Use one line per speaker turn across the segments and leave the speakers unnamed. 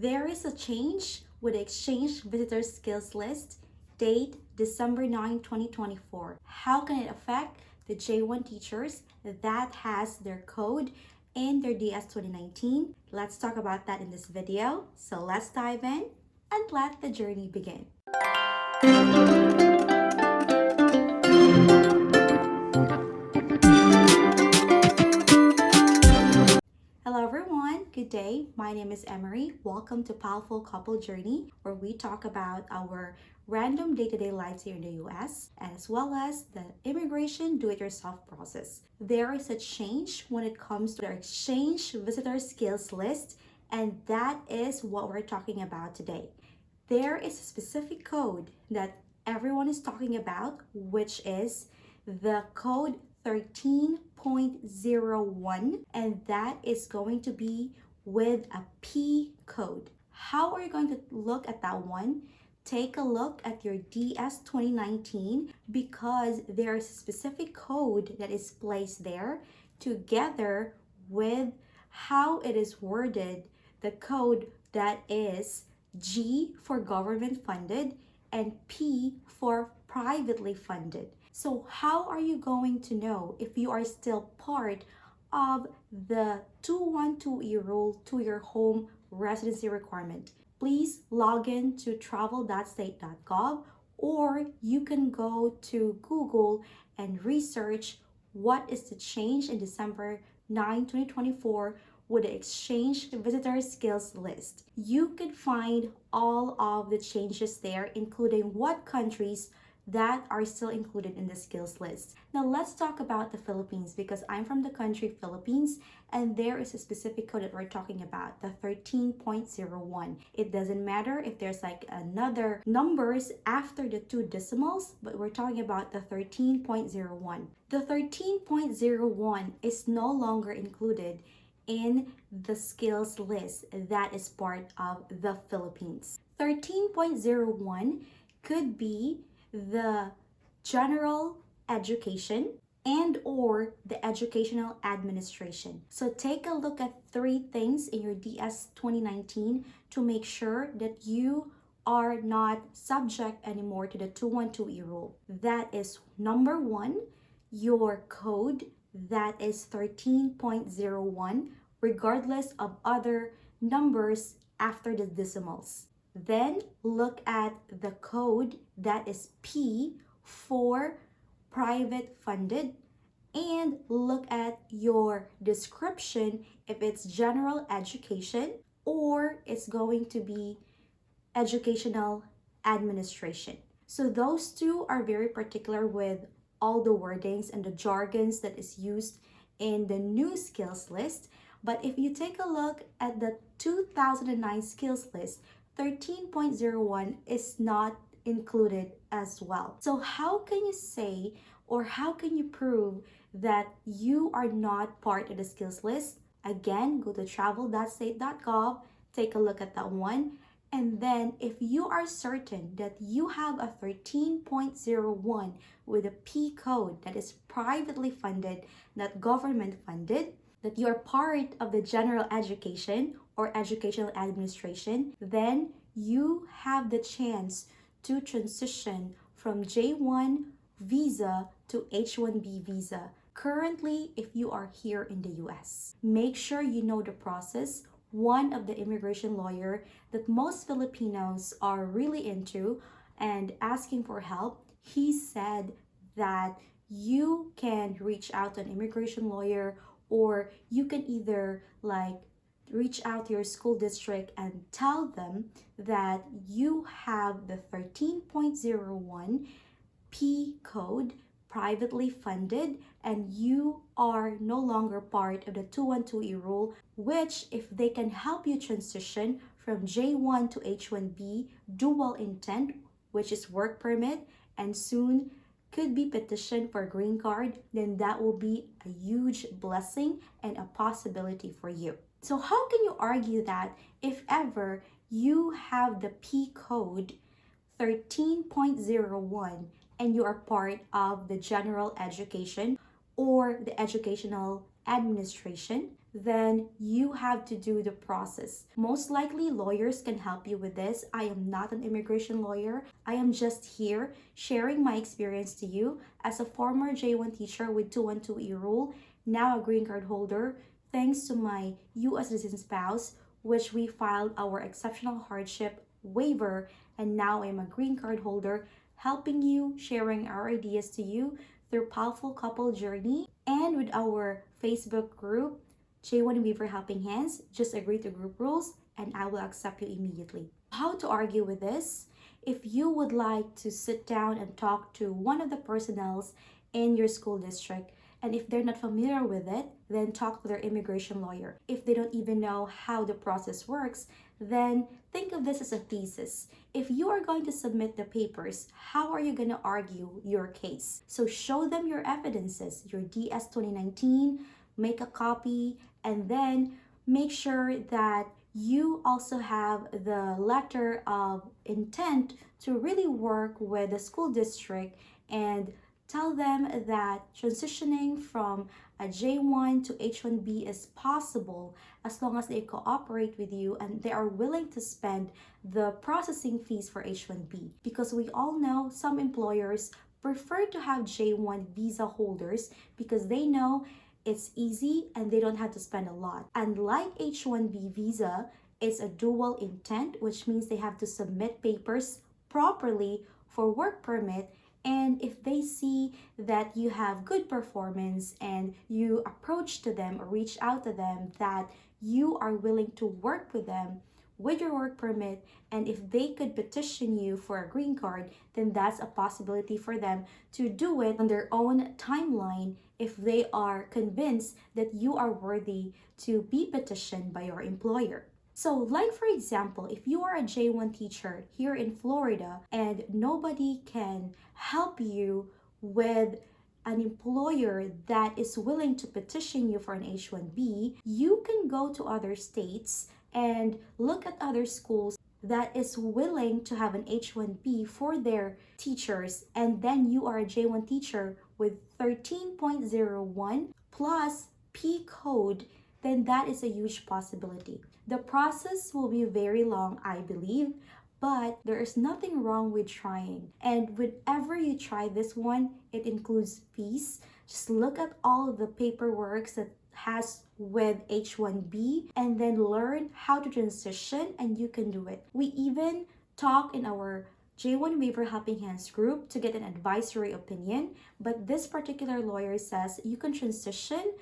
There is a change with the Exchange Visitor Skills List, date December 9, 2024. How can it affect the J1 teachers that has their code in their DS 2019? Let's talk about that in this video. So let's dive in and let the journey begin. Hello everyone, good day. My name is Emery. Welcome to Powerful Couple Journey, where we talk about our random day-to-day lives here in the US, as well as the immigration do-it-yourself process. There is a change when it comes to our Exchange Visitor Skills List, and that is what we're talking about today. There is a specific code that everyone is talking about, which is the code 13.01, and that is going to be with a P code. How are you going to look at that one? Take a look at your DS 2019 because there is a specific code that is placed there together with how it is worded, the code that is G for government funded and P for privately funded. So how are you going to know if you are still part of the 212E rule to your home residency requirement? Please log in to travel.state.gov, or you can go to Google and research what is the change in December 9, 2024 with the Exchange Visitor Skills List. You can find all of the changes there, including what countries that are still included in the skills list. Now let's talk about the Philippines, because I'm from the country Philippines and there is a specific code that we're talking about, the 13.01. It doesn't matter if there's like another numbers after the two decimals, but we're talking about the 13.01. The 13.01 is no longer included in the skills list that is part of the Philippines. 13.01 could be the general education and or the educational administration. So take a look at three things in your DS 2019 to make sure that you are not subject anymore to the 212E rule. That is number one, your code that is 13.01 regardless of other numbers after the decimals. Then look at the code that is P for private funded, and look at your description if it's general education or it's going to be educational administration. So those two are very particular with all the wordings and the jargons that is used in the new skills list. But if you take a look at the 2009 skills list, 13.01 is not included as well. So how can you say, or how can you prove that you are not part of the skills list? Again, go to travel.state.gov, take a look at that one. And then if you are certain that you have a 13.01 with a P code that is privately funded, not government funded, that you are part of the general education or educational administration, then you have the chance to transition from J1 visa to H1B visa. Currently, if you are here in the US, make sure you know the process. One of the immigration lawyer that most Filipinos are really into and asking for help, he said that you can reach out to an immigration lawyer, or you can either reach out to your school district and tell them that you have the 13.01 P code privately funded and you are no longer part of the 212E rule, which if they can help you transition from J1 to H1B dual intent, which is work permit, and soon could be petitioned for green card, then that will be a huge blessing and a possibility for you. So how can you argue that if ever you have the P code 13.01 and you are part of the general education or the educational administration, then you have to do the process. Most likely, lawyers can help you with this. I am not an immigration lawyer. I am just here sharing my experience to you as a former J1 teacher with 212E rule, now a green card holder, thanks to my US citizen spouse, which we filed our exceptional hardship waiver, and now I'm a green card holder, helping you, sharing our ideas to you through Powerful Couple Journey and with our Facebook group, J1 Weaver Helping Hands. Just agree to group rules and I will accept you immediately. How to argue with this? If you would like to sit down and talk to one of the personnels in your school district, and if they're not familiar with it, then talk to their immigration lawyer. If they don't even know how the process works, then think of this as a thesis. If you are going to submit the papers, how are you going to argue your case? So show them your evidences, your DS 2019, make a copy, and then make sure that you also have the letter of intent to really work with the school district and tell them that transitioning from a J1 to H1B is possible as long as they cooperate with you and they are willing to spend the processing fees for H1B. Because we all know some employers prefer to have J1 visa holders because they know it's easy and they don't have to spend a lot. Unlike H1B visa, it's a dual intent, which means they have to submit papers properly for work permit. And if they see that you have good performance and you approach to them or reach out to them that you are willing to work with them with your work permit, and if they could petition you for a green card, then that's a possibility for them to do it on their own timeline if they are convinced that you are worthy to be petitioned by your employer. So like for example, if you are a J1 teacher here in Florida and nobody can help you with an employer that is willing to petition you for an H1B, you can go to other states and look at other schools that is willing to have an H1B for their teachers, and then you are a J1 teacher with 13.01 plus P code, then that is a huge possibility. The process will be very long, I believe, but there is nothing wrong with trying. And whenever you try this one, it includes fees. Just look at all of the paperwork that has with H1B and then learn how to transition, and you can do it. We even talk in our J1 Waiver Helping Hands group to get an advisory opinion, but this particular lawyer says you can transition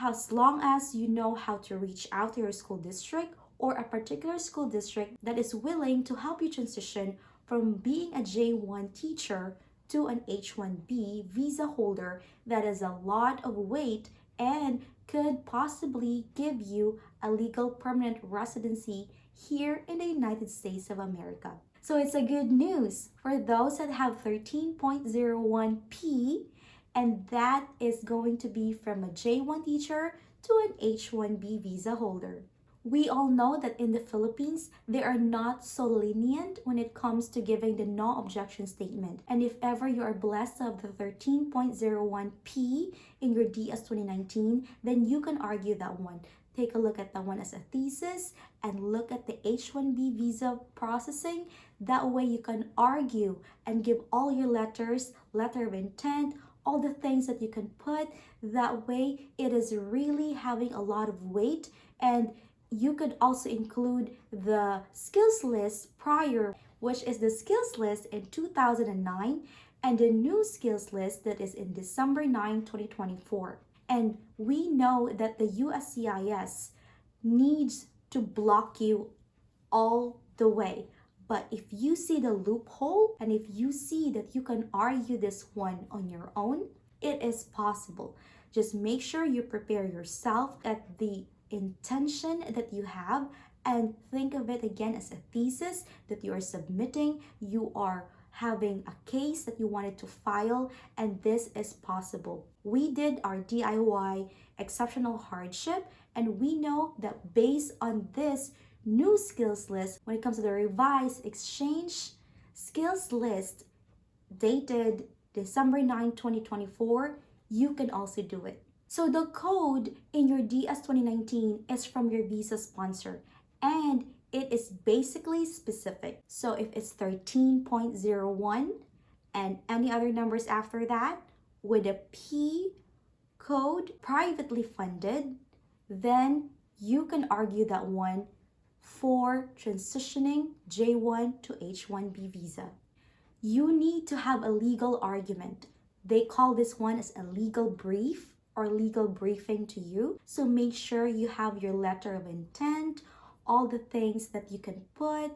as long as you know how to reach out to your school district or a particular school district that is willing to help you transition from being a J1 teacher to an H1B visa holder. That is a lot of weight and could possibly give you a legal permanent residency here in the United States of America. So it's a good news for those that have 13.01P, and that is going to be from a J1 teacher to an H1B visa holder. We all know that in the Philippines, they are not so lenient when it comes to giving the no objection statement. And if ever you are blessed to have the 13.01P in your DS 2019, then you can argue that one. Take a look at that one as a thesis and look at the H1B visa processing. That way you can argue and give all your letters, letter of intent, all the things that you can put. That way it is really having a lot of weight, and you could also include the skills list prior, which is the skills list in 2009, and the new skills list that is in December 9, 2024. And we know that the USCIS needs to block you all the way. But if you see the loophole and if you see that you can argue this one on your own, it is possible. Just make sure you prepare yourself at the intention that you have and think of it again as a thesis that you are submitting. You are having a case that you wanted to file, and this is possible. We did our DIY exceptional hardship, and we know that based on this new skills list, when it comes to the revised exchange skills list dated December 9, 2024, you can also do it. So the code in your DS 2019 is from your visa sponsor, and it is basically specific. So if it's 13.01 and any other numbers after that with a P code, privately funded, then you can argue that one for transitioning J1 to H1B visa. You need to have a legal argument. They call this one as a legal brief or legal briefing to you. So make sure you have your letter of intent, all the things that you can put,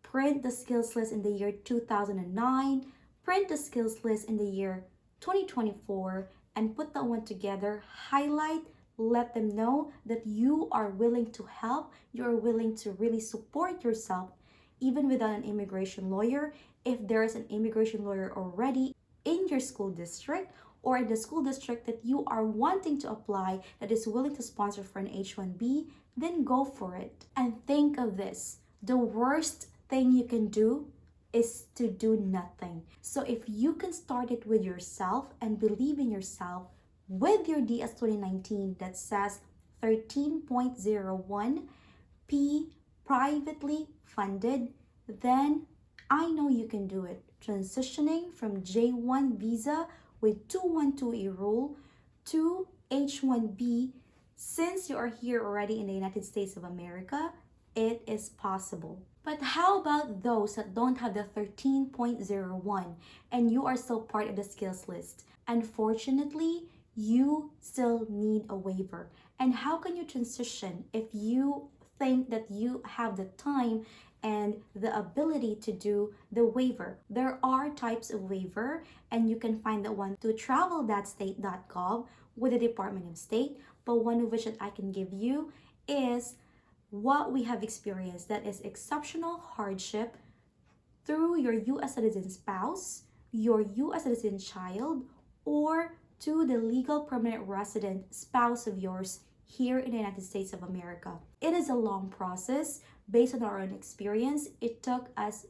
print the skills list in the year 2009, print the skills list in the year 2024, and put that one together, highlight, let them know that you are willing to help, you're willing to really support yourself, even without an immigration lawyer. If there is an immigration lawyer already in your school district or in the school district that you are wanting to apply that is willing to sponsor for an H1B, then go for it. And think of this, the worst thing you can do is to do nothing. So if you can start it with yourself and believe in yourself with your DS 2019 that says 13.01 P privately funded, then I know you can do it. Transitioning from J1 visa with 212E rule to H1B, since you are here already in the United States of America, it is possible. But how about those that don't have the 13.01 and you are still part of the skills list? Unfortunately, you still need a waiver. And how can you transition if you think that you have the time and the ability to do the waiver? There are types of waiver, and you can find that one to travel.state.gov with the Department of State. But one of which that I can give you is what we have experienced, that is exceptional hardship through your U.S. citizen spouse, your U.S. citizen child, or to the legal permanent resident spouse of yours here in the United States of America. It is a long process. Based on our own experience, it took us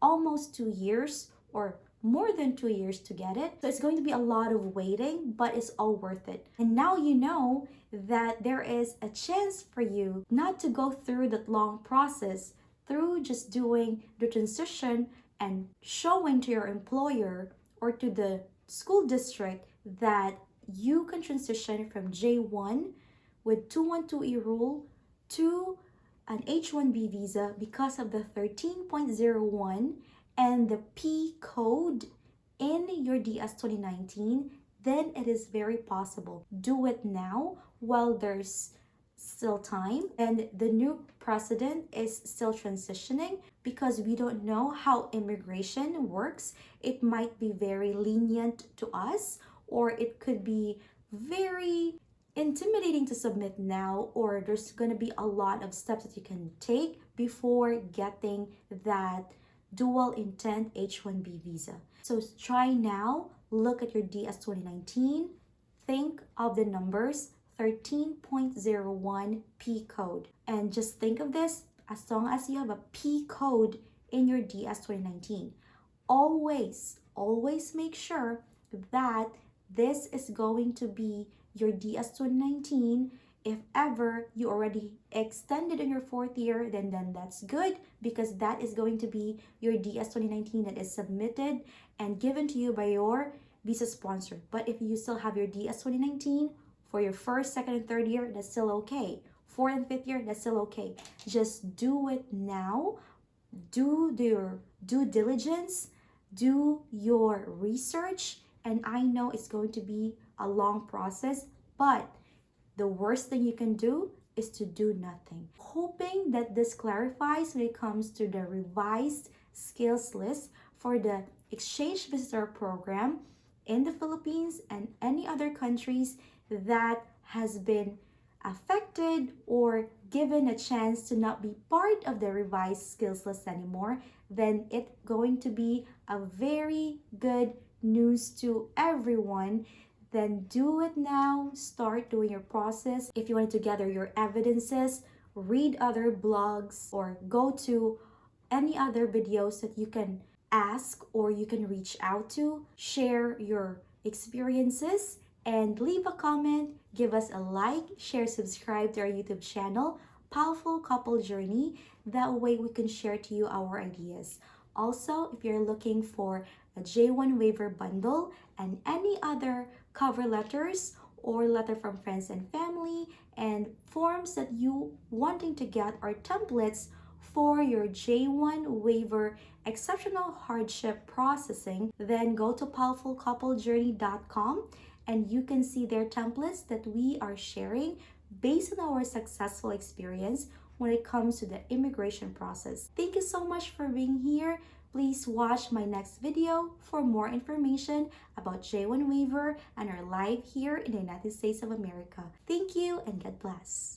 almost 2 years or more than 2 years to get it. So it's going to be a lot of waiting, but it's all worth it. And now you know that there is a chance for you not to go through that long process, through just doing the transition and showing to your employer or to the school district that you can transition from J1 with 212E rule to an H1B visa because of the 13.01 and the P code in your DS 2019, then it is very possible. Do it now while there's still time and the new president is still transitioning, because we don't know how immigration works. It might be very lenient to us, or it could be very intimidating to submit now, or there's going to be a lot of steps that you can take before getting that dual intent H1B visa. So try now, look at your DS 2019, think of the numbers 13.01 P code, and just think of this, as long as you have a P code in your DS 2019, always make sure that this is going to be your DS 2019. If ever you already extended in your 4th year, then that's good, because that is going to be your DS 2019 that is submitted and given to you by your visa sponsor. But if you still have your DS 2019 for your 1st, 2nd, and 3rd year, that's still okay. 4th and 5th year, that's still okay. Just do it now. Do your due diligence, do your research, and I know it's going to be a long process, but the worst thing you can do is to do nothing. Hoping that this clarifies when it comes to the revised skills list for the exchange visitor program in the Philippines and any other countries that has been affected or given a chance to not be part of the revised skills list anymore. Then it's going to be a very good news to everyone. Then do it now. Start doing your process. If you want to gather your evidences, read other blogs or go to any other videos that you can ask or you can reach out to, share your experiences, and leave a comment, give us a like, share, subscribe to our YouTube channel, Powerful Couple Journey. That way we can share to you our ideas. Also, if you're looking for a J1 waiver bundle and any other cover letters or letter from friends and family and forms that you wanting to get or templates for your J1 waiver exceptional hardship processing, then go to powerfulcouplejourney.com and you can see their templates that we are sharing based on our successful experience when it comes to the immigration process. Thank you so much for being here. Please watch my next video for more information about J1 waiver and our life here in the United States of America. Thank you and God bless.